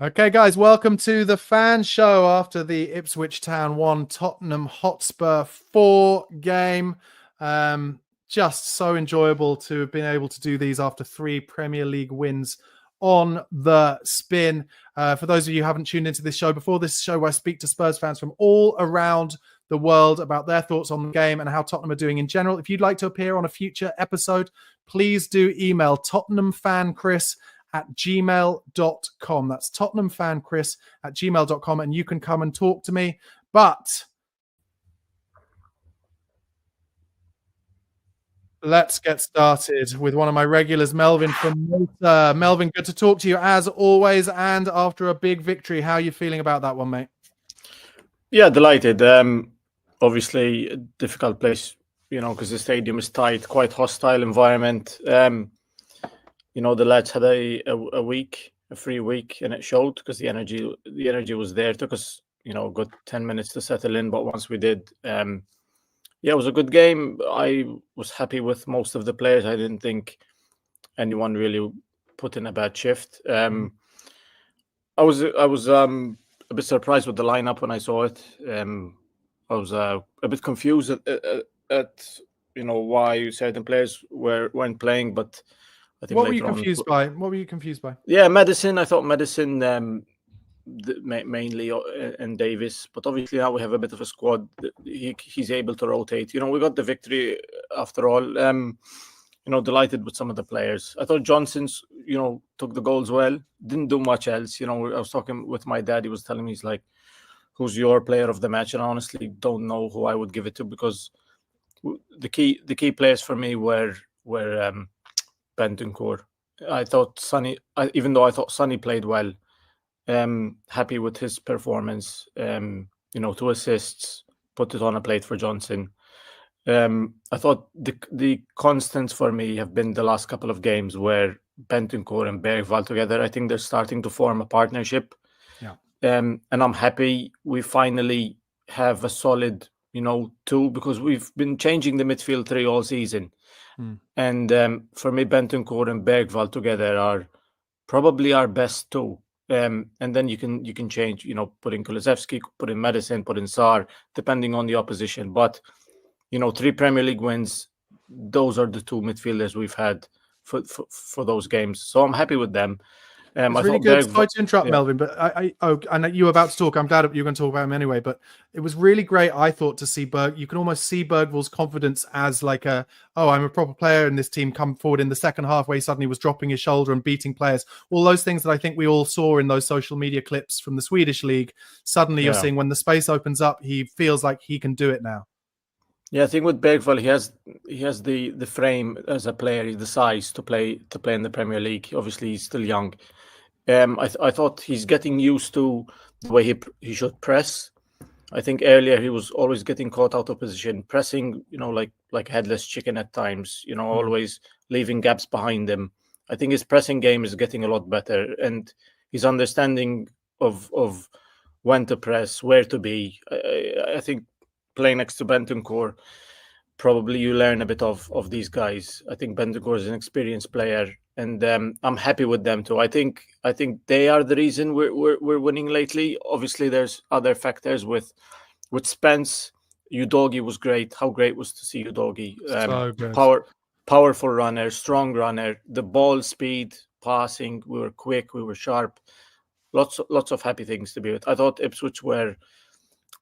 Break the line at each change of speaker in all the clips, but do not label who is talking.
Okay, guys, welcome to the fan show after the Ipswich Town 1, Tottenham Hotspur 4 game. Just so enjoyable to have been able to do these after 3 Premier League wins on the spin. For those of you who haven't tuned into this show before, this show where I speak to Spurs fans from all around the world about their thoughts on the game and how Tottenham are doing in general. If you'd like to appear on a future episode, please do email tottenhamfanchris at gmail.com. That's tottenhamfanchris at gmail.com, and you can come and talk to me. But let's get started with one of my regulars, Melvin from Malta. Melvin, good to talk to you as always, and after a big victory. How are you feeling about that one, mate?
Yeah, delighted. Obviously, a difficult place, because the stadium is tight, quite hostile environment. The lads had a free week, and it showed because the energy was there. It took us, a good 10 minutes to settle in, but once we did, it was a good game. I was happy with most of the players. I didn't think anyone really put in a bad shift. I was a bit surprised with the lineup when I saw it. I was a bit confused at why certain players weren't playing, but I think
what were you confused by?
Yeah, Madison. I thought Madison mainly and Davis, but obviously now we have a bit of a squad. He's able to rotate. We got the victory after all. Delighted with some of the players. I thought Johnson's, took the goals well. Didn't do much else. I was talking with my dad. He was telling me, he's like, "Who's your player of the match?" And I honestly don't know who I would give it to, because the key players for me were Bentancur. I thought Sonny, even though I thought Sonny played well, happy with his performance. 2 assists, put it on a plate for Johnson. I thought the constants for me have been the last couple of games where Bentancur and Bergvall together. I think they're starting to form a partnership.
Yeah.
And I'm happy we finally have a solid, 2, because we've been changing the midfield 3 all season. And for me, Bentancur and Bergvall together are probably our best 2. And then you can change, put in Kulusevski, put in Madison, put in Sarr, depending on the opposition. But 3 Premier League wins, those are the 2 midfielders we've had for those games. So I'm happy with them.
It's really good. Sorry to interrupt, Melvin, but I know you were about to talk. I'm glad you're going to talk about him anyway. But it was really great, I thought, to see you can almost see Bergvall's confidence as like I'm a proper player in this team come forward in the second half, where he suddenly was dropping his shoulder and beating players. All those things that I think we all saw in those social media clips from the Swedish league. Suddenly you're seeing when the space opens up, he feels like he can do it now.
Yeah, I think with Bergvall, he has the frame as a player, the size to play in the Premier League. Obviously, he's still young. I thought he's getting used to the way he should press. I think earlier he was always getting caught out of position, pressing, like headless chicken at times. Always leaving gaps behind him. I think his pressing game is getting a lot better, and his understanding of when to press, where to be. I think playing next to Bentancur, probably you learn a bit of these guys. I think Bentancur is an experienced player, and I'm happy with them too. I think they are the reason we're winning lately. Obviously, there's other factors with Spence. Udogie was great. How great was to see Udogie?
So good.
Powerful runner, strong runner. The ball speed, passing. We were quick. We were sharp. Lots of happy things to be with. I thought Ipswich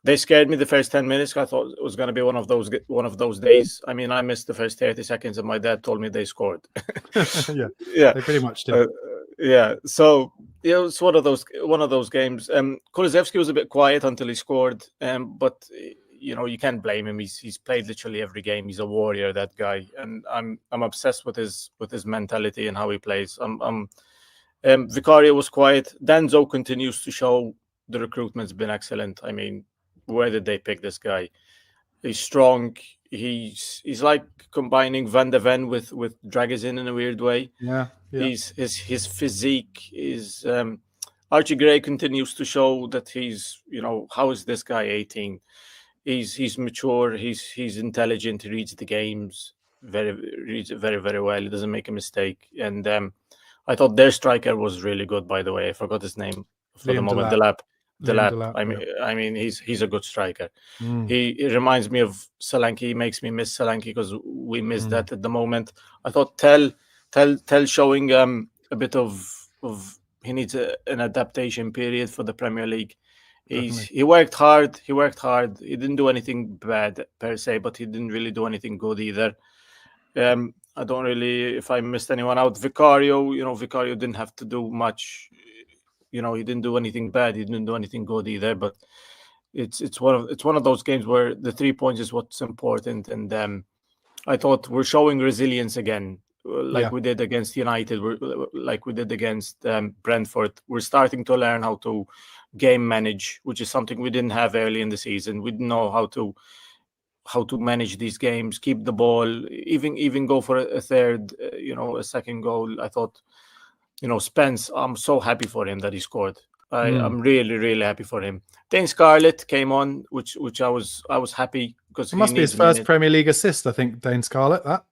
they scared me the first 10 minutes. I thought it was going to be one of those days. I mean, I missed the first 30 seconds, and my dad told me they scored.
Yeah, they pretty much did.
So it's one of those games. Kulusevski was a bit quiet until he scored, but you can't blame him. He's played literally every game. He's a warrior, that guy, and I'm obsessed with his mentality and how he plays. Vicario was quiet. Danzo continues to show the recruitment's been excellent. I mean, where did they pick this guy? He's strong. He's like combining Van de Ven with Dragazin in a weird way.
Yeah.
His physique is. Archie Gray continues to show that he's. How is this guy 18? He's mature. He's intelligent. He reads the games reads it very, very well. He doesn't make a mistake. And I thought their striker was really good. By the way, I forgot his name. for the
Liam
moment.
Delap.
Delap.
Delap,
I mean, he's a good striker.
Mm.
He reminds me of Solanke. He makes me miss Solanke because we miss that at the moment. I thought Tell showing a bit of he needs an adaptation period for the Premier League. He worked hard. He He didn't do anything bad per se, but he didn't really do anything good either. I don't really, if I missed anyone out, Vicario. Vicario didn't have to do much. He didn't do anything bad. He didn't do anything good either. But it's one of those games where the 3 points is what's important. And I thought we're showing resilience again, like we did against United, like we did against Brentford. We're starting to learn how to game manage, which is something we didn't have early in the season. We didn't know how to manage these games, keep the ball, even go for a third, a second goal. I thought, Spence, I'm so happy for him that he scored. I'm really, really happy for him. Dane Scarlett came on, which I was happy because
it must be his first Premier League assist, I think, Dane Scarlett. That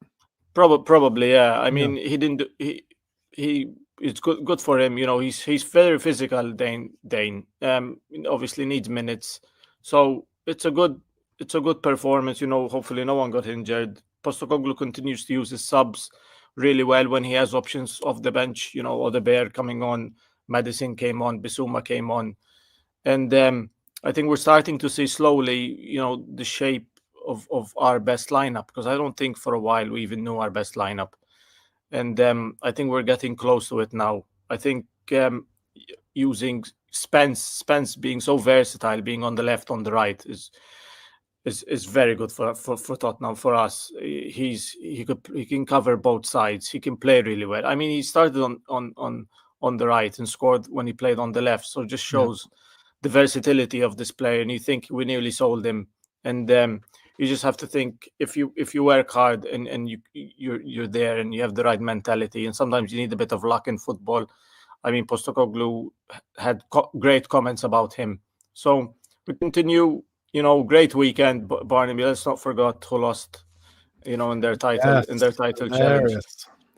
probably, yeah. I mean, he didn't. He it's good for him. He's very physical. Dane obviously needs minutes, so it's a good performance. Hopefully no one got injured. Postecoglou continues to use his subs really well when he has options off the bench. Odegaard coming on, Maddison came on, Bissouma came on, and I think we're starting to see slowly, the shape of our best lineup, because I don't think for a while we even knew our best lineup, and I think we're getting close to it now. I think using Spence being so versatile, being on the left, on the right, is very good for Tottenham, for us. He can cover both sides. He can play really well. I mean, he started on the right and scored when he played on the left. So it just shows the versatility of this player. And you think we nearly sold him. And you just have to think, if you work hard and you're there and you have the right mentality, and sometimes you need a bit of luck in football. I mean, Postecoglou had great comments about him. So we continue. Great weekend, Barnaby. Let's not forget who lost, in their title challenge.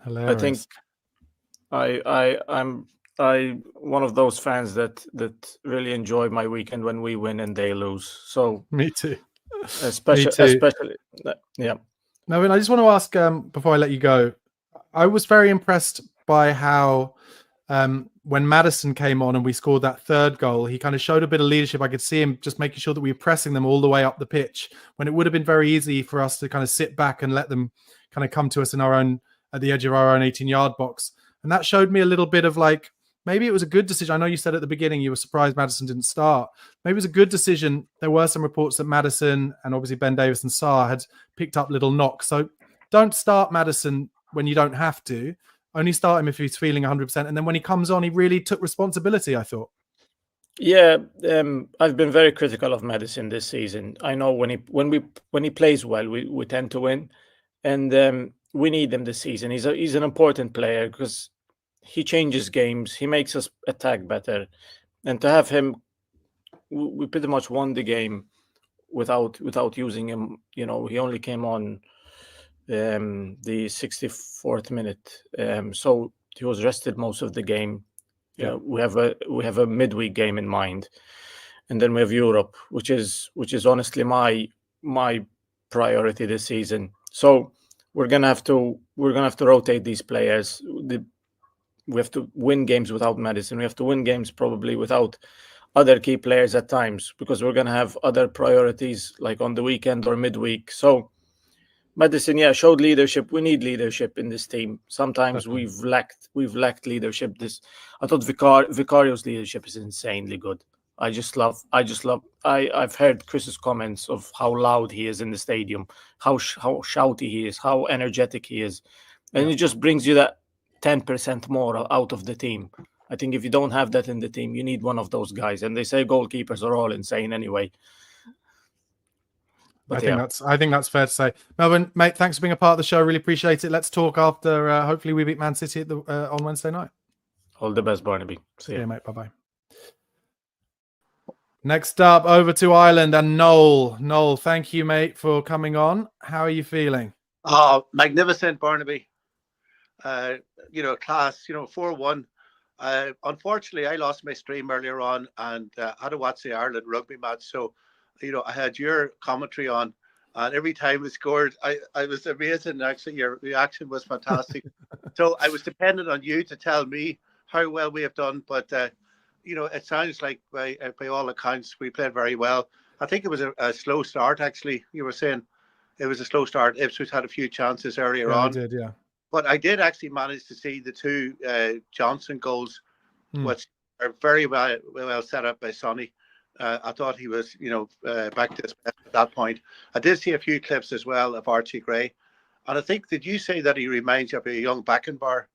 Hilarious.
I think I'm one of those fans that really enjoy my weekend when we win and they lose. So
me too.
Especially, yeah.
Melvin, I just want to ask before I let you go. I was very impressed by how when Maddison came on and we scored that third goal, he kind of showed a bit of leadership. I could see him just making sure that we were pressing them all the way up the pitch, when it would have been very easy for us to kind of sit back and let them kind of come to us at the edge of our own 18-yard box. And that showed me a little bit of like, maybe it was a good decision. I know you said at the beginning you were surprised Maddison didn't start. Maybe it was a good decision. There were some reports that Maddison and obviously Ben Davies and Sarr had picked up little knocks. So don't start Maddison when you don't have to. Only start him if he's feeling 100%. And then when he comes on, he really took responsibility, I thought.
Yeah, I've been very critical of Maddison this season. I know when he plays well, we tend to win, and we need him this season. He's an important player because he changes games. He makes us attack better, and to have him, we pretty much won the game without using him. He only came on the 64th minute, so he was rested most of the game. We have a midweek game in mind, and then we have Europe, which is honestly my priority this season. So we're gonna have to rotate these players. We have to win games without Maddison. We have to win games probably without other key players at times, because we're gonna have other priorities like on the weekend or midweek. So Maddison, showed leadership. We need leadership in this team. Sometimes we've lacked leadership. I thought Vicario's leadership is insanely good. I've heard Chris's comments of how loud he is in the stadium, how shouty he is, how energetic he is, and it just brings you that 10% more out of the team. I think if you don't have that in the team, you need one of those guys. And they say goalkeepers are all insane anyway.
But I think that's fair to say. Melvin, mate, thanks for being a part of the show. Really appreciate it. Let's talk after. Hopefully, we beat Man City on Wednesday night.
All the best, Barnaby.
See you, mate. Bye-bye. Next up, over to Ireland and Noel. Noel, thank you, mate, for coming on. How are you feeling?
Oh, magnificent, Barnaby. Class. 4-1. Unfortunately, I lost my stream earlier on and had to watch the Ireland rugby match. So, I had your commentary on, and every time we scored, I was amazing. Actually, your reaction was fantastic. So I was dependent on you to tell me how well we have done. But, it sounds like by all accounts, we played very well. I think it was a slow start, actually. You were saying it was a slow start. Ipswich had a few chances earlier on.
I did, yeah.
But I did actually manage to see the two Johnson goals, which are very well set up by Sonny. I thought he was, back to his best at that point. I did see a few clips as well of Archie Gray, and I think, did you say that he reminds you of a young Beckenbauer?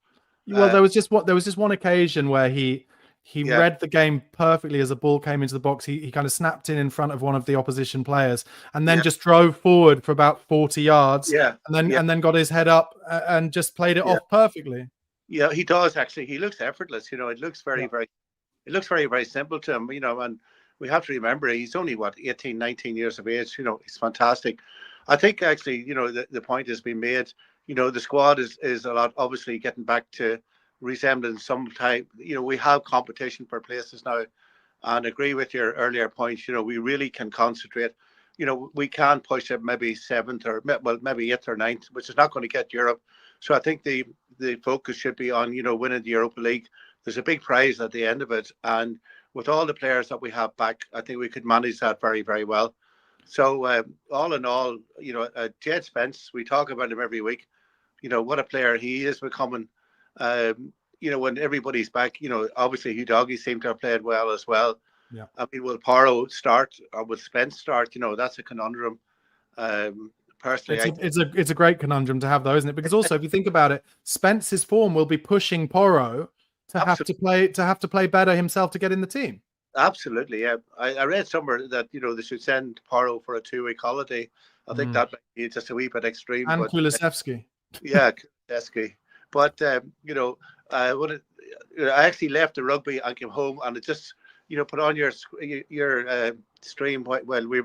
Well, there was just one occasion where he read the game perfectly as a ball came into the box. He kind of snapped in front of one of the opposition players and then just drove forward for about 40 yards.
Yeah.
And then got his head up and just played it off perfectly.
Yeah, he does actually. He looks effortless. It looks very, very simple to him, and we have to remember he's only 18, 19 years of age. He's fantastic. I think actually, the point has been made. The squad is a lot, obviously getting back to resembling some type. We have competition for places now, and agree with your earlier points. We really can concentrate. We can push it maybe 7th or maybe 8th or 9th, which is not going to get Europe. So I think the focus should be on winning the Europa League. There's a big prize at the end of it, and with all the players that we have back, I think we could manage that very, very well. So all in all, Jed Spence, we talk about him every week. What a player he is becoming. When everybody's back, obviously Hugh Doggy seemed to have played well as well.
Yeah.
I mean, will Porro start or will Spence start? That's a conundrum. Personally,
it's a great conundrum to have, though, isn't it? Because also, if you think about it, Spence's form will be pushing Porro to have to play better himself to get in the team.
Absolutely, yeah. I read somewhere that they should send Porro for a 2-week holiday. I think that might be just a wee bit extreme.
And Kulusevski.
Yeah, Kulusevski. But I actually left the rugby and came home, and it just put on your stream while you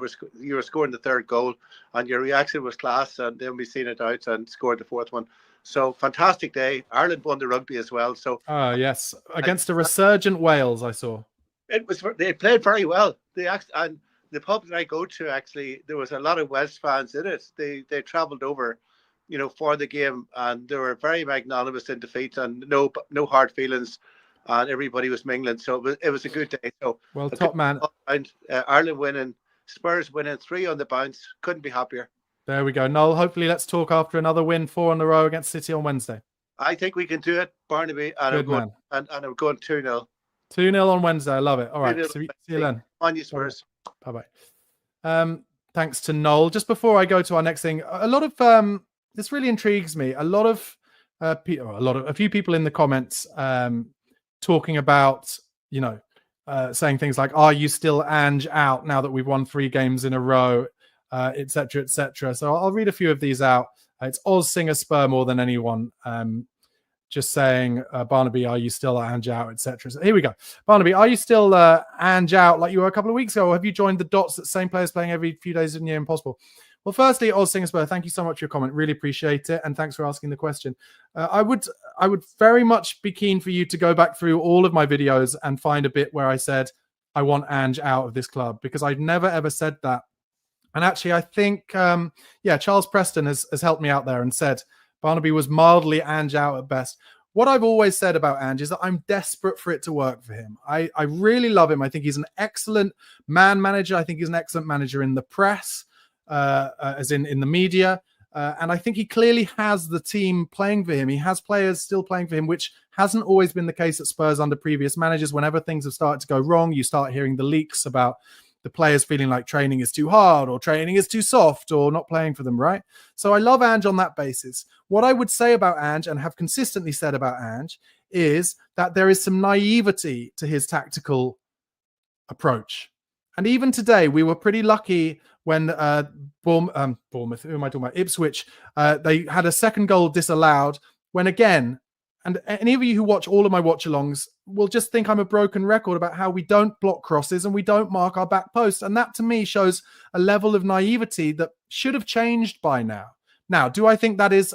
were scoring the third goal, and your reaction was class, and then we seen it out and scored the fourth one. So fantastic day. Ireland won the rugby as well. So
yes, against a resurgent Wales, I saw.
They played very well. And the pub that I go to, actually, there was a lot of Welsh fans in it. They travelled over, for the game, and they were very magnanimous in defeat and no hard feelings, and everybody was mingling. So it was a good day. So
well, top man.
And Ireland winning, Spurs winning 3 on the bounce. Couldn't be happier.
There we go. Noel, hopefully let's talk after another win, 4 in a row against City on Wednesday.
I think we can do it, Barnaby. And I'm going 2-0.
2-0 on Wednesday. I love it. All right. See you then.
On you, Spurs.
Bye-bye. Thanks to Noel. Just before I go to our next thing, a lot of this really intrigues me. A few people in the comments talking about, saying things like, "Are you still Ange out now that we've won 3 games in a row?" Etc. etc. So I'll read a few of these out. It's Oz Singer Spur more than anyone. Just saying, Barnaby, are you still Ange out, etc. So here we go. Barnaby, are you still Ange out like you were a couple of weeks ago? Or have you joined the dots that same players playing every few days in the year impossible? Well, firstly, Oz Singer Spur, thank you so much for your comment. Really appreciate it, and thanks for asking the question. I would very much be keen for you to go back through all of my videos and find a bit where I said I want Ange out of this club, because I've never ever said that. And actually, I think, Charles Preston has helped me out there and said Barnaby was mildly Ange out at best. What I've always said about Ange is that I'm desperate for it to work for him. I really love him. I think he's an excellent man manager. I think he's an excellent manager in the press, as in the media. And I think he clearly has the team playing for him. He has players still playing for him, which hasn't always been the case at Spurs under previous managers. Whenever things have started to go wrong, you start hearing the leaks about the players feeling like training is too hard or training is too soft or not playing for them, right? So I love Ange on that basis. What I would say about Ange, and have consistently said about Ange, is that there is some naivety to his tactical approach. And even today, we were pretty lucky when Bournemouth, who am I talking about? Ipswich, they had a second goal disallowed when, again, and any of you who watch all of my watch-alongs will just think I'm a broken record about how we don't block crosses and we don't mark our back post. And that, to me, shows a level of naivety that should have changed by now. Now, do I think that is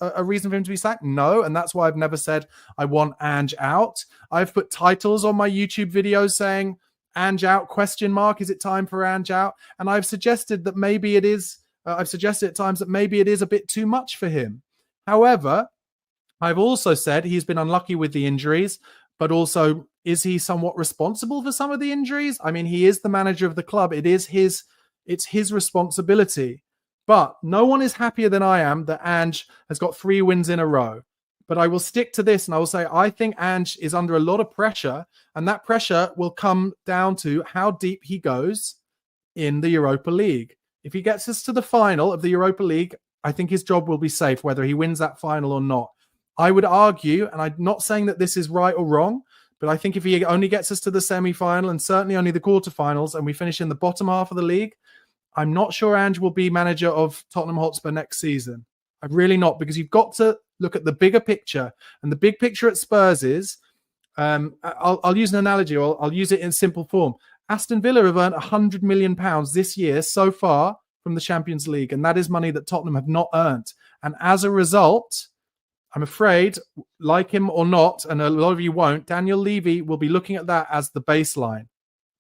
a reason for him to be sacked? No, and that's why I've never said I want Ange out. I've put titles on my YouTube videos saying Ange out, ? Is it time for Ange out? And I've suggested that maybe it is. I've suggested at times that maybe it is a bit too much for him. However, I've also said he's been unlucky with the injuries, but also, is he somewhat responsible for some of the injuries? I mean, he is the manager of the club. It's his responsibility. But no one is happier than I am that Ange has got 3 wins in a row. But I will stick to this and I will say I think Ange is under a lot of pressure, and that pressure will come down to how deep he goes in the Europa League. If he gets us to the final of the Europa League, I think his job will be safe, whether he wins that final or not. I would argue, and I'm not saying that this is right or wrong, but I think if he only gets us to the semi-final and certainly only the quarterfinals and we finish in the bottom half of the league, I'm not sure Ange will be manager of Tottenham Hotspur next season. I'm really not, because you've got to look at the bigger picture. And the big picture at Spurs is, I'll use an analogy, or I'll use it in simple form. Aston Villa have earned £100 million this year so far from the Champions League, and that is money that Tottenham have not earned. And as a result, I'm afraid, like him or not, and a lot of you won't, Daniel Levy will be looking at that as the baseline.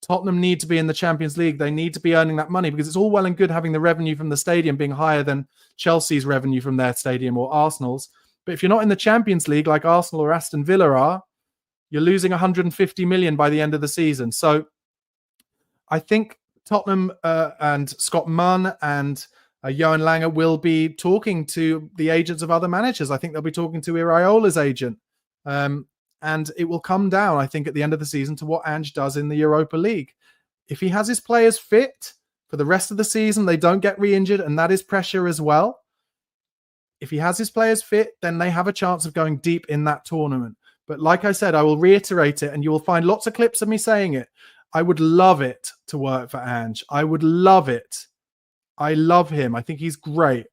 Tottenham need to be in the Champions League. They need to be earning that money, because it's all well and good having the revenue from the stadium being higher than Chelsea's revenue from their stadium or Arsenal's. But if you're not in the Champions League like Arsenal or Aston Villa are, you're losing 150 million by the end of the season. So I think Tottenham and Scott Munn and Johan Lange will be talking to the agents of other managers. I think they'll be talking to Iraola's agent. And it will come down, I think, at the end of the season to what Ange does in the Europa League. If he has his players fit for the rest of the season, they don't get re-injured, and that is pressure as well. If he has his players fit, then they have a chance of going deep in that tournament. But like I said, I will reiterate it, and you will find lots of clips of me saying it. I would love it to work for Ange. I would love it. I love him. I think he's great.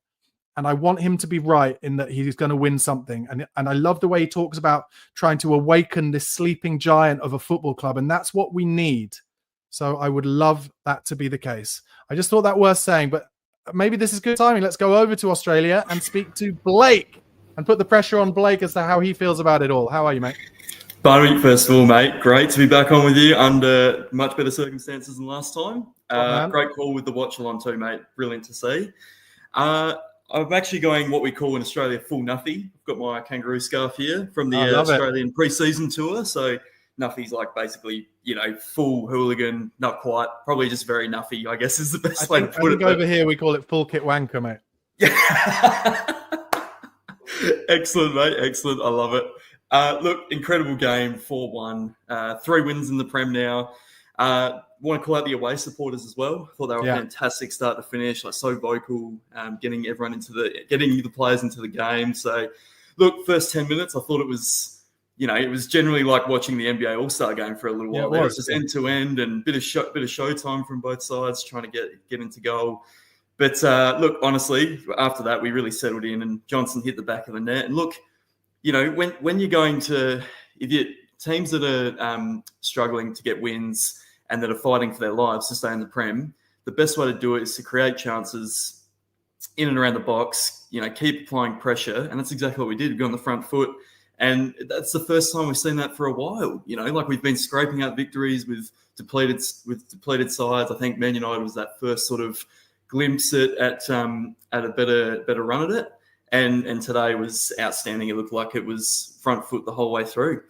And I want him to be right in that he's going to win something. And I love the way he talks about trying to awaken this sleeping giant of a football club. And that's what we need. So I would love that to be the case. I just thought that worth saying, but maybe this is good timing. Let's go over to Australia and speak to Blake and put the pressure on Blake as to how he feels about it all. How are you, mate?
Barney, first of all, mate, great to be back on with you under much better circumstances than last time. Great call with the watch along too, mate. Brilliant to see. I'm actually going what we call in Australia full nuffy. I've got my kangaroo scarf here from the Australian pre-season tour. So nuffy's like basically, full hooligan, not quite, probably just very nuffy, I guess is the best way to put it.
Over here we call it full kit wanker, mate.
Yeah. Excellent, mate. Excellent. I love it. Look, incredible game, 4-1. 3 wins in the Prem now. Want to call out the away supporters as well. I thought they were a fantastic start to finish, like so vocal, getting everyone getting the players into the game. So, look, first 10 minutes, I thought it was, it was generally like watching the NBA All-Star game for a little while. It was just end to end and bit of showtime from both sides, trying to get into goal. But look, honestly, after that, we really settled in, and Johnson hit the back of the net. And look, when you're going to, if you teams that are struggling to get wins and that are fighting for their lives to stay in the Prem, the best way to do it is to create chances in and around the box, keep applying pressure. And that's exactly what we did. We got on the front foot. And that's the first time we've seen that for a while. Like we've been scraping out victories with depleted sides. I think Man United was that first sort of glimpse at a better run at it. And today was outstanding. It looked like it was front foot the whole way through.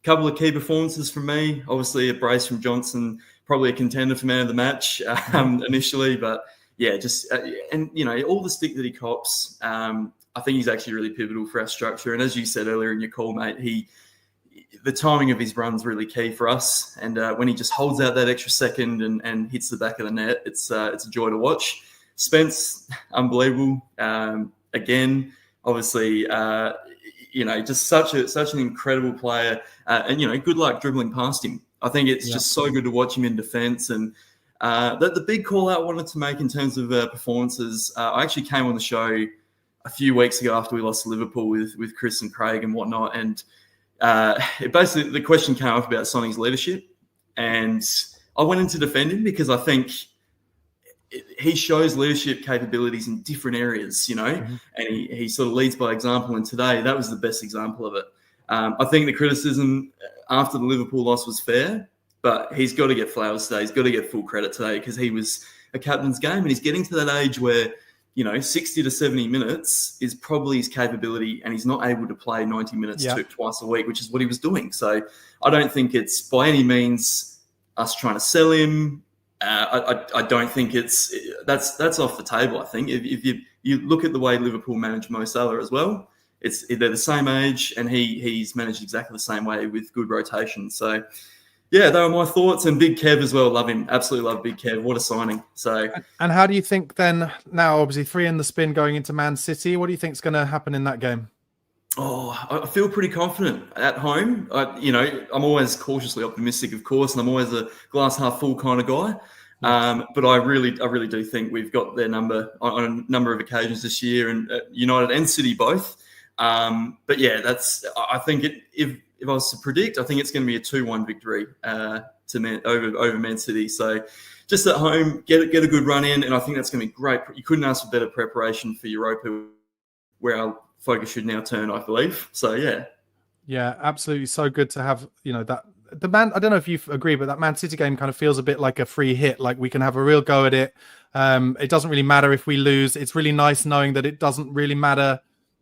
Couple of key performances from me. Obviously, a brace from Johnson, probably a contender for man of the match initially. But, yeah, just and, all the stick that he cops, I think he's actually really pivotal for our structure. And as you said earlier in your call, mate, the timing of his run's really key for us. And when he just holds out that extra second and hits the back of the net, it's a joy to watch. Spence, unbelievable. Again, obviously, just such an incredible player, and good luck dribbling past him. I think it's just so good to watch him in defence. And the big call out I wanted to make in terms of performances, I actually came on the show a few weeks ago after we lost to Liverpool with Chris and Craig and whatnot, and basically the question came up about Sonny's leadership, and I went in to defend him because I think he shows leadership capabilities in different areas, and he sort of leads by example. And today, that was the best example of it. I think the criticism after the Liverpool loss was fair, but he's got to get flowers today. He's got to get full credit today because he was a captain's game, and he's getting to that age where 60 to 70 minutes is probably his capability, and he's not able to play 90 minutes twice a week, which is what he was doing. So I don't think it's by any means us trying to sell him. I don't think that's off the table. I think if you look at the way Liverpool manage Mo Salah as well, they're the same age, and he's managed exactly the same way with good rotation. So yeah, they were my thoughts. And Big Kev as well. Love him. Absolutely love Big Kev. What a signing. So,
and how do you think then, now obviously 3 in the spin going into Man City, what do you think is going to happen in that game?
Oh, I feel pretty confident at home. I'm always cautiously optimistic, of course, and I'm always a glass half full kind of guy. But I really do think we've got their number on a number of occasions this year, and United and City both. But yeah, I think if I was to predict, I think it's going to be a 2-1 victory over Man City. So just at home, get a good run in, and I think that's going to be great. You couldn't ask for better preparation for Europa, where our focus should now turn, I believe. So yeah,
absolutely. So good to have that. The Man, I don't know if you agree, but that Man City game kind of feels a bit like a free hit. Like we can have a real go at it. It doesn't really matter if we lose. It's really nice knowing that it doesn't really matter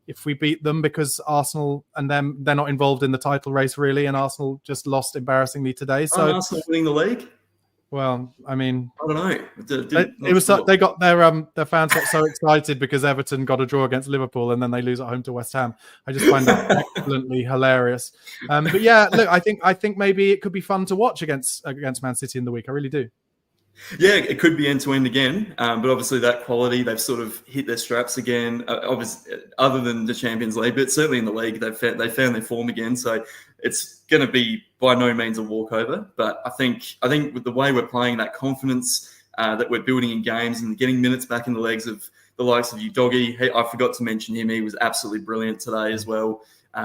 if we beat them, because Arsenal and them, they're not involved in the title race really, and Arsenal just lost embarrassingly today. So
Arsenal winning the league?
Well, I mean,
I don't
know. They got their fans got so excited because Everton got a draw against Liverpool and then they lose at home to West Ham. I just find that excellently hilarious. But yeah, look, I think maybe it could be fun to watch against Man City in the week. I really do.
Yeah, it could be end to end again, but obviously that quality, they've sort of hit their straps again. Obviously, other than the Champions League, but certainly in the league, they found their form again. So it's going to be by no means a walkover. But I think with the way we're playing, that confidence that we're building in games and getting minutes back in the legs of the likes of Udogie. Hey, I forgot to mention him. He was absolutely brilliant today as well.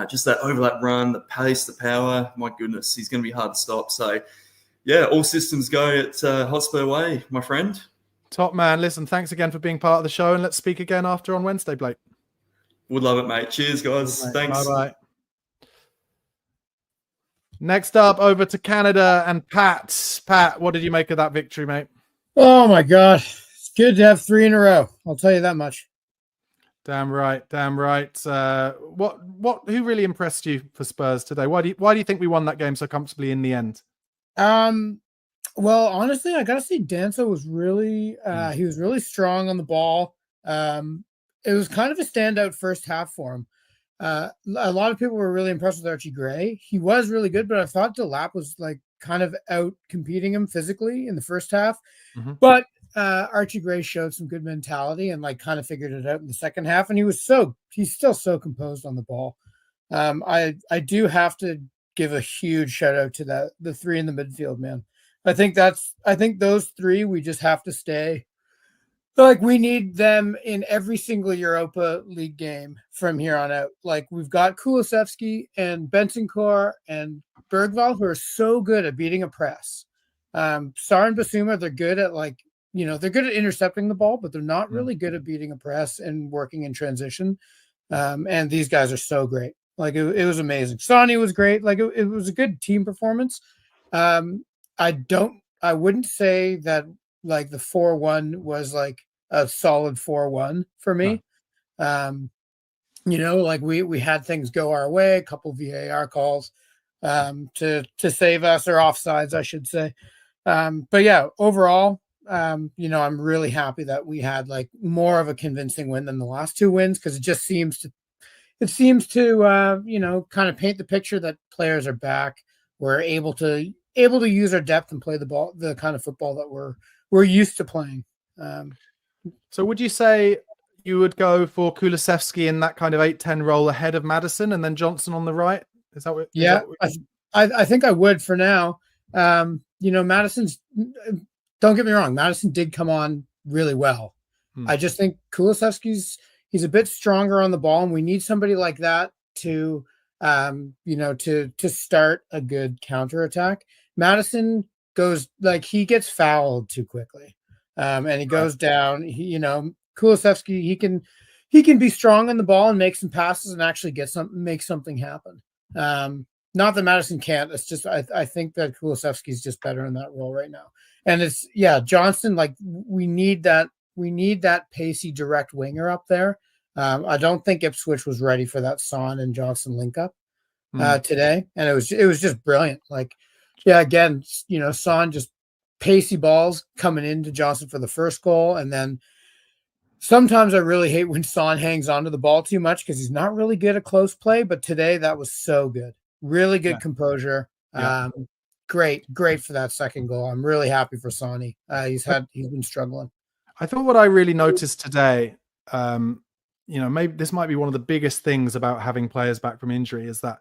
Just that overlap run, the pace, the power. My goodness, he's going to be hard to stop. So. Yeah, all systems go at Hotspur Way, my friend.
Top man. Listen, thanks again for being part of the show, and let's speak again after on Wednesday, Blake.
Would love it, mate. Cheers, guys. Thanks.
Bye-bye. Next up, over to Canada and Pat. Pat, what did you make of that victory, mate?
Oh, my God. It's good to have 3 in a row. I'll tell you that much.
Damn right. Who really impressed you for Spurs today? Why do you think we won that game so comfortably in the end?
Well, honestly, I gotta say Danso was really he was really strong on the ball. It was kind of a standout first half for him. A lot of people were really impressed with Archie Gray. He was really good, but I thought Delap was like kind of out competing him physically in the first half. Mm-hmm. But Archie Gray showed some good mentality and like kind of figured it out in the second half, and he's still so composed on the ball. I do have to give a huge shout out to the 3 in the midfield, man. I think those 3, we just have to stay. Like we need them in every single Europa League game from here on out. Like we've got Kulusevski and Bentancur and Bergvall who are so good at beating a press. Sarr and Basuma, they're good at they're good at intercepting the ball, but they're not really good at beating a press and working in transition. And these guys are so great. Like it was amazing. Sonny was great. Like it was a good team performance. I wouldn't say that like the 4-1 was like a solid 4-1 for me. Like we had things go our way, a couple VAR calls to save us, or offsides, I should say. But yeah, overall, I'm really happy that we had like more of a convincing win than the last 2 wins, because it seems to kind of paint the picture that players are back. We're able to use our depth and play the kind of football that we're used to playing.
So would you say you would go for Kulusevski in that kind of 8-10 role ahead of Maddison and then Johnson on the right? Is that what?
Yeah, I think I would for now. Maddison's, don't get me wrong, Maddison did come on really well. I just think Kulusevski's, he's a bit stronger on the ball, and we need somebody like that to start a good counterattack. Maddison he gets fouled too quickly. and he goes down. Kulusevski, he can be strong on the ball and make some passes and actually make something happen. Not that Madison can't. It's just I think that Kulusevski is just better in that role right now. And it's Johnston. Like we need that pacey direct winger up there. I don't think Ipswich was ready for that Son and Johnson link up today, and it was just brilliant. Like again, Son just pacey balls coming into Johnson for the first goal, and then sometimes I really hate when Son hangs onto the ball too much because he's not really good at close play. But today that was so good. Really good composure. Yeah. Great for that second goal. I'm really happy for Sonny. He's been struggling.
I thought what I really noticed today, maybe this might be one of the biggest things about having players back from injury, is that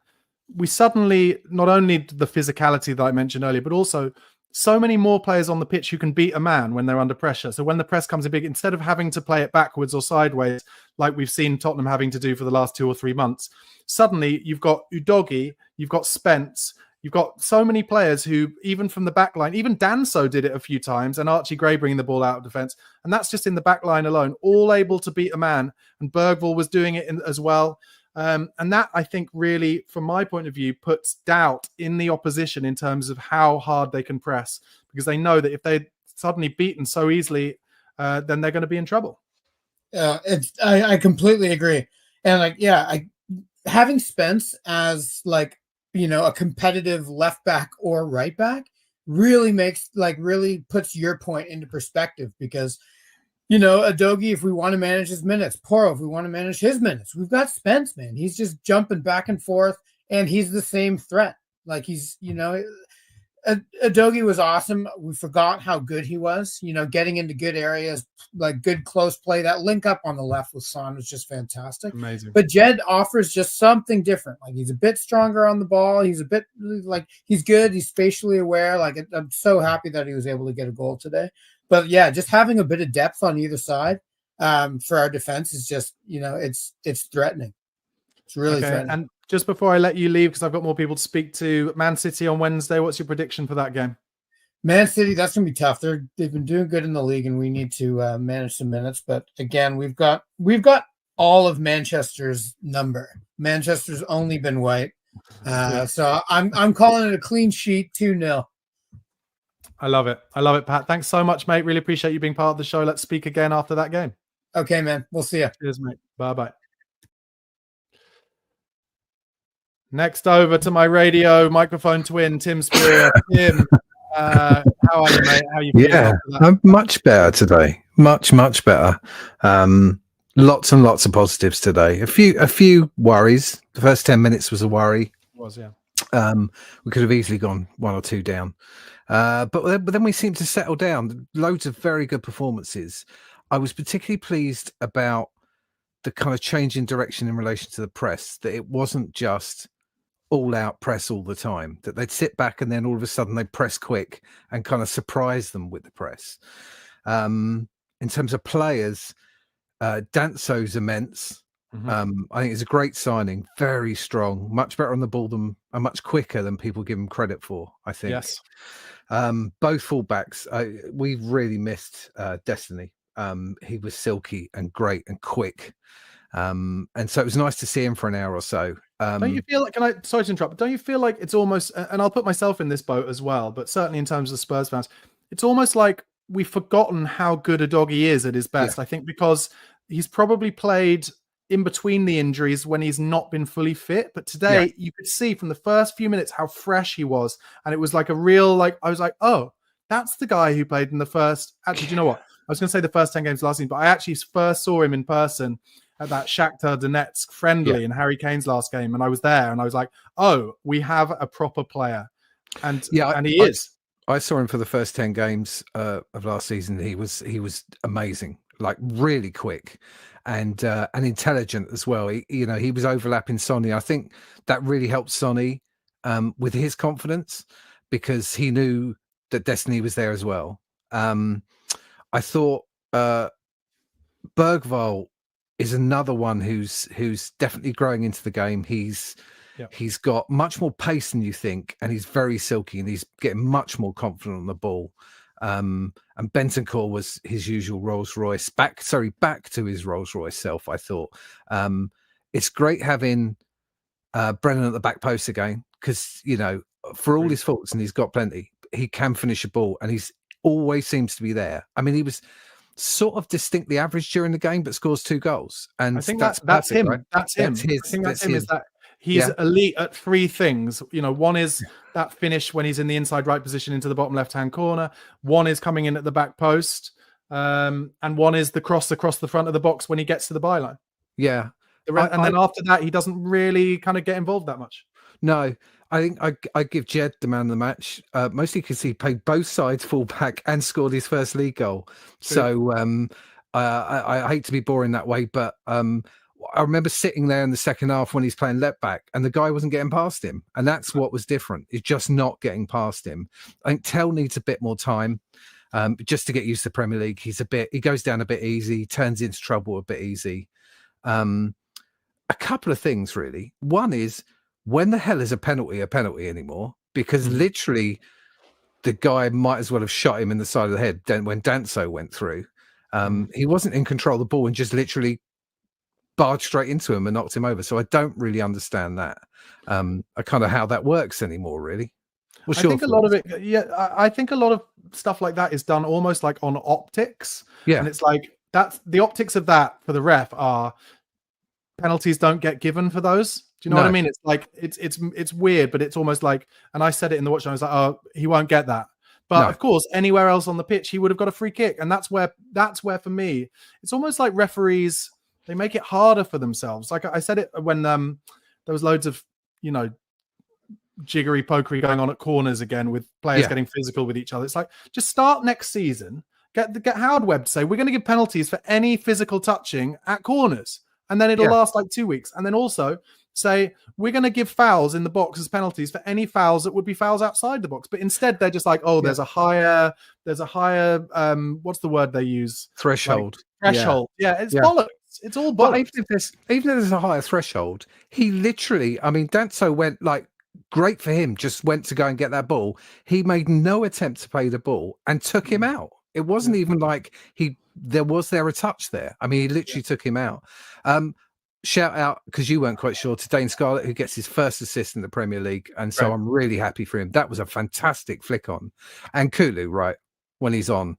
we suddenly, not only the physicality that I mentioned earlier, but also so many more players on the pitch who can beat a man when they're under pressure. So when the press comes in big, instead of having to play it backwards or sideways, like we've seen Tottenham having to do for the last 2 or 3 months, suddenly you've got Udogie, you've got Spence, you've got so many players who, even from the back line, even Danso did it a few times, and Archie Gray bringing the ball out of defence. And that's just in the back line alone, all able to beat a man. And Bergvall was doing it as well. And that, I think, really, from my point of view, puts doubt in the opposition in terms of how hard they can press, because they know that if they're suddenly beaten so easily, then they're going to be in trouble.
I completely agree. And having Spence as a competitive left back or right back really puts your point into perspective, because Udogie, if we want to manage his minutes, Porro, if we want to manage his minutes, we've got Spence, man. He's just jumping back and forth, and he's the same threat. Like Udogie was awesome. We forgot how good he was, getting into good areas, like good close play. That link up on the left with Son was just fantastic.
Amazing.
But Jed offers just something different. Like he's a bit stronger on the ball. He's a bit he's good. He's spatially aware. I'm so happy that he was able to get a goal today. But just having a bit of depth on either side for our defense is just, it's threatening. It's really threatening.
And just before I let you leave, because I've got more people to speak to, Man City on Wednesday, what's your prediction for that game?
Man City, that's going to be tough. They've been doing good in the league, and we need to manage some minutes. But again, we've got all of Manchester's number. Manchester's only been white. So I'm calling it a clean sheet, 2-0.
I love it, Pat. Thanks so much, mate. Really appreciate you being part of the show. Let's speak again after that game.
Okay, man. We'll see you.
Cheers, mate. Bye-bye. Next over to my radio microphone twin, Tim Spear. Tim, how are you, mate? How are you feeling?
Yeah, I'm much better today. Much better. Lots and lots of positives today. A few worries. The first 10 minutes was a worry.
It was, yeah.
We could have easily gone 1 or 2 down. But then we seemed to settle down. Loads of very good performances. I was particularly pleased about the kind of change in direction in relation to the press, that it wasn't just all out press all the time, that they'd sit back and then all of a sudden they'd press quick and kind of surprise them with the press. In terms of players, Danso's immense. Mm-hmm. I think it's a great signing, very strong, much better on the ball and much quicker than people give him credit for, I think.
Yes.
Both fullbacks, we really missed Destiny. He was silky and great and quick. And so it was nice to see him for an hour or so.
Don't you feel like, sorry to interrupt, but don't you feel like it's almost, and I'll put myself in this boat as well, but certainly in terms of Spurs fans, it's almost like we've forgotten how good Udogie is at his best. Yeah. I think because he's probably played in between the injuries when he's not been fully fit. But today you could see from the first few minutes how fresh he was. And it was like a real, I was like, oh, that's the guy who played in the first, actually, do you know what? I was going to say the first 10 games last season, but I actually first saw him in person at that Shakhtar Donetsk friendly in Harry Kane's last game. And I was there and I was like, oh, we have a proper player. And he is.
I saw him for the first 10 games of last season. He was amazing, like really quick and intelligent as well. He was overlapping Sonny. I think that really helped Sonny with his confidence, because he knew that Destiny was there as well. I thought Bergvall is another one who's definitely growing into the game. He's got much more pace than you think, and he's very silky, and he's getting much more confident on the ball. And Bentancur was his usual Rolls Royce, back to his Rolls Royce self, I thought. It's great having Brennan at the back post again, because, you know, for all his faults, and he's got plenty, he can finish a ball, and he's always seems to be there. I mean, he was sort of distinctly average during the game, but scores 2 goals. And
I think
that's
that's
perfect,
him.
right?
That's him.
That's his,
I think that's
that's
him.
his.
Is that he's
Yeah.
elite at 3 things. You know, one is that finish when he's in the inside right position into the bottom left-hand corner. One is coming in at the back post. And one is the cross across the front of the box when he gets to the byline.
Yeah.
And then after that, he doesn't really kind of get involved that much.
No, I think I give Jed the man of the match, mostly because he played both sides fullback and scored his first league goal. So I hate to be boring that way, but I remember sitting there in the second half when he's playing left back, and the guy wasn't getting past him, and that's what was different. He's just not getting past him. I think Tell needs a bit more time. Just to get used to the Premier League. He goes down a bit easy, turns into trouble a bit easy. A couple of things, really. One is, when the hell is a penalty anymore? Because literally the guy might as well have shot him in the side of the head when Danso went through. He wasn't in control of the ball and just literally barged straight into him and knocked him over. So I don't really understand that. I kind of how that works anymore, really.
I think a lot of it, I think a lot of stuff like that is done almost like on optics.
Yeah.
And it's like, that's the optics of that for the ref are penalties don't get given for those. Do you know what I mean? It's like, it's weird, but it's almost like, and I said it in the watch, I was like, oh, he won't get that. But of course, anywhere else on the pitch, he would have got a free kick. And that's where for me, it's almost like referees, they make it harder for themselves. Like I said it when there was loads of, you know, jiggery pokery going on at corners again with players getting physical with each other. It's like, just start next season, get Howard Webb to say, we're going to give penalties for any physical touching at corners. And then it'll last like 2 weeks. And then also say, we're going to give fouls in the box as penalties for any fouls that would be fouls outside the box. But instead they're just like, oh, there's a higher, what's the word they use?
Threshold.
Like, threshold. Yeah, it's bollocks. It's all bollocks.
But even if there's a higher threshold, he literally, I mean, Danso went like, great for him, just went to go and get that ball. He made no attempt to play the ball and took him out. It wasn't even like there was a touch there. I mean, he literally took him out. Shout out, because you weren't quite sure, to Dane Scarlett, who gets his first assist in the Premier League. And so I'm really happy for him. That was a fantastic flick on. And Kulu, right, when he's on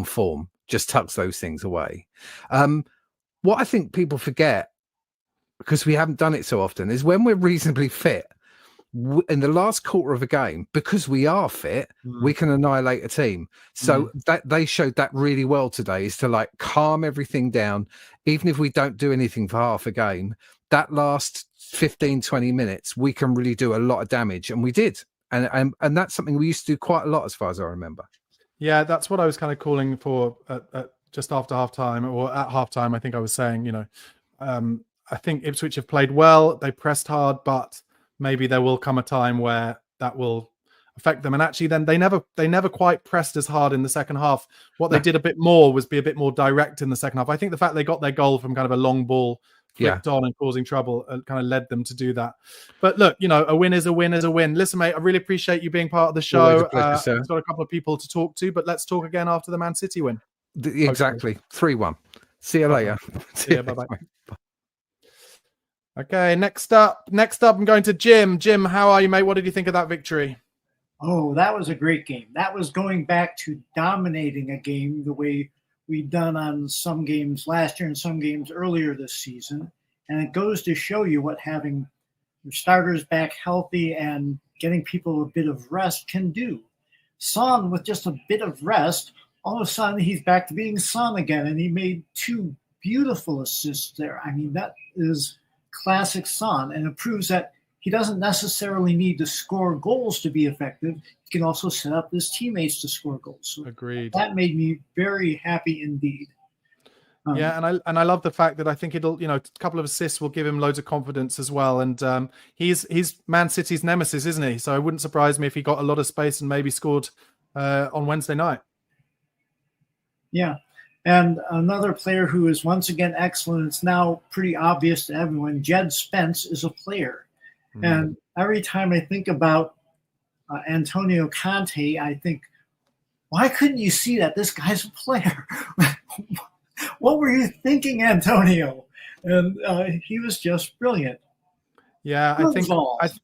form, just tucks those things away. What I think people forget, because we haven't done it so often, is when we're reasonably fit, in the last quarter of a game, because we are fit, we can annihilate a team. So that they showed that really well today, is to like calm everything down. Even if we don't do anything for half a game, that last 15-20 minutes we can really do a lot of damage, and we did. And that's something we used to do quite a lot, as far as I remember.
Yeah, that's what I was kind of calling for at just after halftime, or at halftime. I think I was saying, you know, I think Ipswich have played well, they pressed hard, but maybe there will come a time where that will affect them. And actually, then they never quite pressed as hard in the second half. What they did a bit more was be a bit more direct in the second half. I think the fact they got their goal from kind of a long ball flicked on and causing trouble kind of led them to do that. But look, you know, a win is a win is a win. Listen, mate, I really appreciate you being part of the show. I've got a couple of people to talk to, but let's talk again after the Man City win.
Exactly. 3-1. See you later.
Yeah, bye-bye. Okay, next up, I'm going to Jim. Jim, how are you, mate? What did you think of that victory?
Oh, that was a great game. That was going back to dominating a game the way we'd done on some games last year and some games earlier this season. And it goes to show you what having your starters back healthy and getting people a bit of rest can do. Son, with just a bit of rest, all of a sudden he's back to being Son again, and he made 2 beautiful assists there. I mean, that is classic Son, and it proves that he doesn't necessarily need to score goals to be effective. He can also set up his teammates to score goals. So
agreed.
That made me very happy indeed.
Yeah, and I love the fact that I think it'll, you know, a couple of assists will give him loads of confidence as well. And he's Man City's nemesis, isn't he? So it wouldn't surprise me if he got a lot of space and maybe scored on Wednesday night.
Yeah. And another player who is once again excellent, it's now pretty obvious to everyone, Jed Spence is a player. And every time I think about Antonio Conte, I think why couldn't you see that this guy's a player? What were you thinking, Antonio? And he was just brilliant.
Yeah,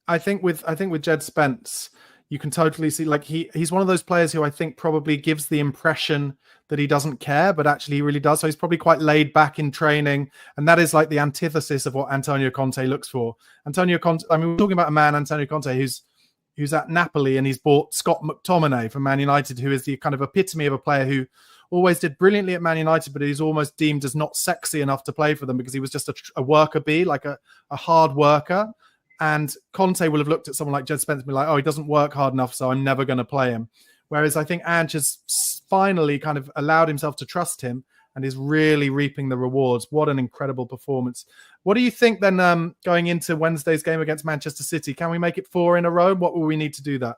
I think with Jed Spence, you can totally see, like, he's one of those players who I think probably gives the impression that he doesn't care, but actually he really does. So he's probably quite laid back in training, and that is like the antithesis of what Antonio Conte looks for. Antonio Conte, I mean, we're talking about a man, Antonio Conte, who's at Napoli, and he's bought Scott McTominay from Man United, who is the kind of epitome of a player who always did brilliantly at Man United, but he's almost deemed as not sexy enough to play for them because he was just a worker bee, like a hard worker. And Conte will have looked at someone like Jed Spence and be like, oh, he doesn't work hard enough, so I'm never going to play him. Whereas I think Ange has finally kind of allowed himself to trust him and is really reaping the rewards. What an incredible performance. What do you think then going into Wednesday's game against Manchester City? Can we make it 4 in a row? What will we need to do that?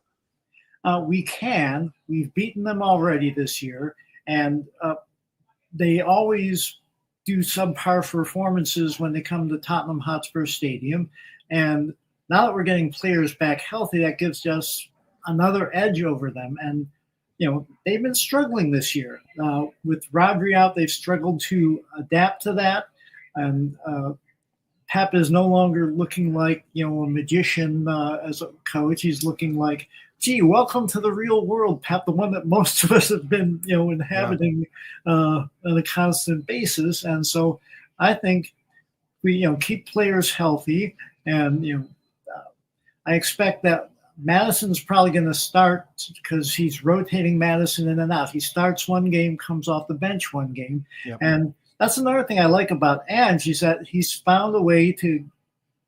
We can. We've beaten them already this year. And they always do subpar performances when they come to Tottenham Hotspur Stadium. And now that we're getting players back healthy, that gives us another edge over them. And, you know, they've been struggling this year. With Rodri out, they've struggled to adapt to that. And Pep is no longer looking like, you know, a magician as a coach. He's looking like, gee, welcome to the real world, Pep, the one that most of us have been, you know, inhabiting on a constant basis. And so I think we, you know, keep players healthy. And, you know, I expect that Madison's probably going to start because he's rotating Madison in and out. He starts one game, comes off the bench one game. Yep. And that's another thing I like about Ange is that he's found a way to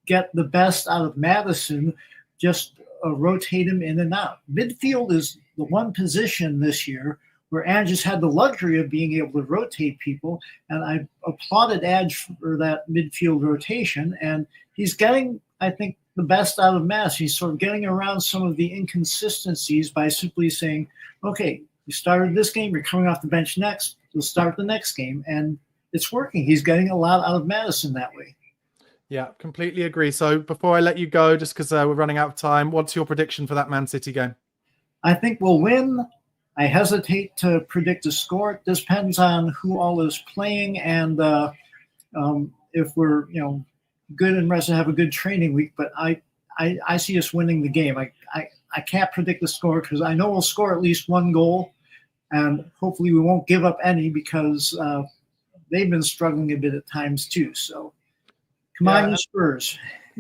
get the best out of Madison, just rotate him in and out. Midfield is the one position this year where Ange has had the luxury of being able to rotate people. And I applauded Ange for that midfield rotation. And he's getting, I think, the best out of Madison. He's sort of getting around some of the inconsistencies by simply saying, okay, you started this game, you're coming off the bench next, you'll start the next game. And it's working. He's getting a lot out of Madison that way.
Yeah, completely agree. So before I let you go, just because we're running out of time, what's your prediction for that Man City game?
I think we'll win. I hesitate to predict a score. It depends on who all is playing and if we're, you know, good and rested, have a good training week. But I see us winning the game. I can't predict the score because I know we'll score at least one goal, and hopefully we won't give up any because they've been struggling a bit at times too. So come on, you Spurs.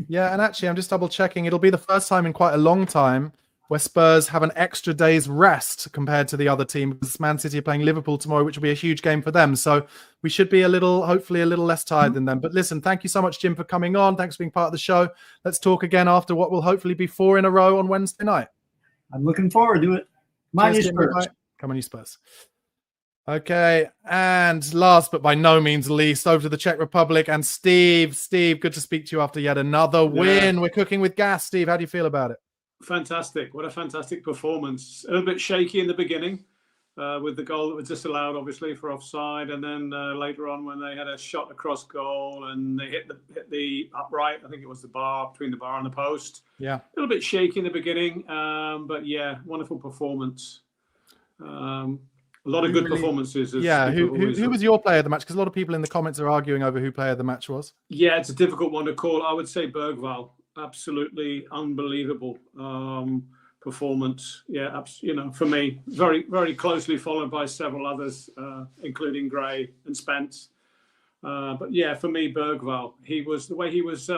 Yeah, and actually I'm just double checking. It'll be the first time in quite a long time where Spurs have an extra day's rest compared to the other team, because Man City are playing Liverpool tomorrow, which will be a huge game for them. So we should be hopefully a little less tired than them. But listen, thank you so much, Jim, for coming on. Thanks for being part of the show. Let's talk again after what will hopefully be 4 in a row on Wednesday night.
I'm looking forward to it. Come on, you Spurs.
Come on, you Spurs. Okay, and last but by no means least, over to the Czech Republic and Steve. Steve, good to speak to you after yet another win. We're cooking with gas. Steve, how do you feel about it?
Fantastic. What a fantastic performance. A little bit shaky in the beginning with the goal that was disallowed, obviously, for offside. And then later on when they had a shot across goal and they hit the upright, I think it was the bar, between the bar and the post.
Yeah.
A little bit shaky in the beginning. But, yeah, wonderful performance. A lot of good performances.
Who was your player of the match? Because a lot of people in the comments are arguing over who player of the match was.
Yeah, it's a difficult one to call. I would say Bergvall. Absolutely unbelievable performance. Yeah, you know, for me, very, very closely followed by several others, including Gray and Spence. But yeah, for me, Bergvall, the way he was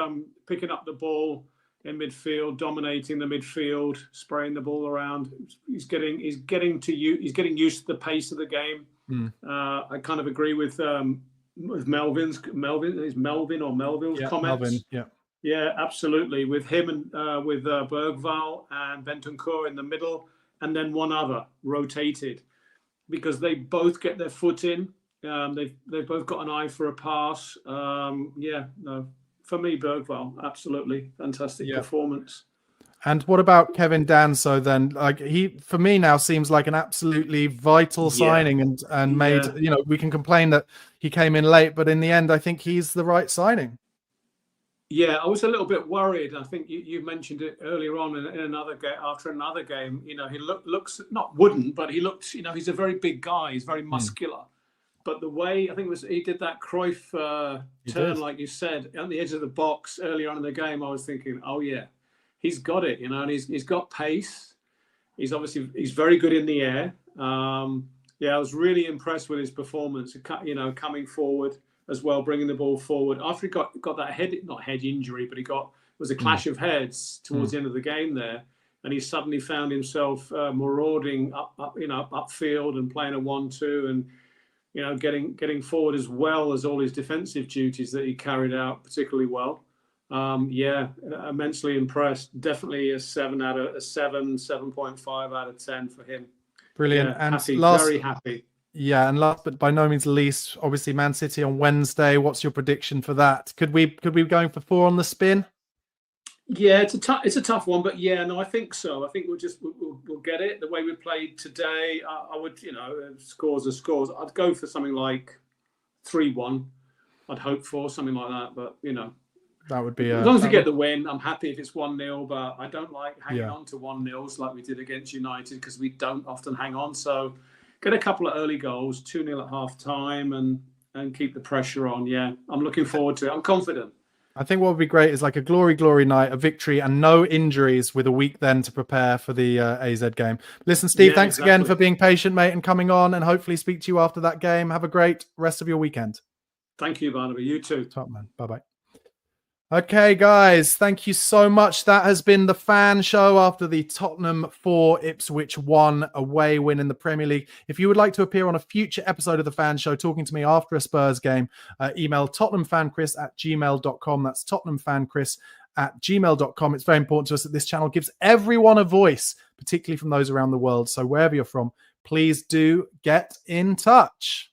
picking up the ball in midfield, dominating the midfield, spraying the ball around. He's getting used to the pace of the game. I kind of agree with Melvin's comments.
Melvin, yeah.
Yeah, absolutely. With him and with Bergvall and Bentancur in the middle, and then one other rotated, because they both get their foot in. They've both got an eye for a pass. For me, Bergvall, absolutely fantastic performance.
And what about Kevin Danso then? Like, he, for me now, seems like an absolutely vital signing and made, you know, we can complain that he came in late, but in the end, I think he's the right signing.
Yeah, I was a little bit worried. I think you mentioned it earlier on in another game. After another game, you know, he looks not wooden, but he looks. You know, he's a very big guy. He's very muscular. But the way I think it was he did that Cruyff turn, like you said, on the edge of the box earlier on in the game, I was thinking, oh yeah, he's got it. You know, and he's got pace. He's very good in the air. Yeah, I was really impressed with his performance. You know, coming forward as well, bringing the ball forward. After he got that not head injury, but it was a clash of heads towards the end of the game there, and he suddenly found himself marauding upfield and playing a 1-2, and you know, getting forward as well as all his defensive duties that he carried out particularly well. Yeah, immensely impressed. Definitely a 7.5 out of 10 for him.
Brilliant.
Yeah,
And
happy, very happy.
Yeah, and last but by no means least, obviously Man City on Wednesday. What's your prediction for that? Could we be going for 4 on the spin?
Yeah, it's a tough one, but yeah, no, I think so. I think we'll get it the way we played today. I would, you know, scores are scores. I'd go for something like 3-1. I'd hope for something like that, but you know,
that would be
as long as we get the win. I'm happy if it's 1-0, but I don't like hanging on to 1-0s like we did against United because we don't often hang on. So get a couple of early goals, 2-0 at half time, and keep the pressure on. Yeah, I'm looking forward to it. I'm confident.
I think what would be great is like a glory night, a victory, and no injuries with a week then to prepare for the AZ game. Listen, Steve, thanks again for being patient, mate, and coming on, and hopefully speak to you after that game. Have a great rest of your weekend.
Thank you, Barnaby. You too.
Top man. Bye-bye. Okay, guys, thank you so much. That has been the fan show after the Tottenham 4, Ipswich 1 away win in the Premier League. If you would like to appear on a future episode of the fan show talking to me after a Spurs game, email tottenhamfanchris@gmail.com. That's tottenhamfanchris@gmail.com. It's very important to us that this channel gives everyone a voice, particularly from those around the world. So wherever you're from, please do get in touch.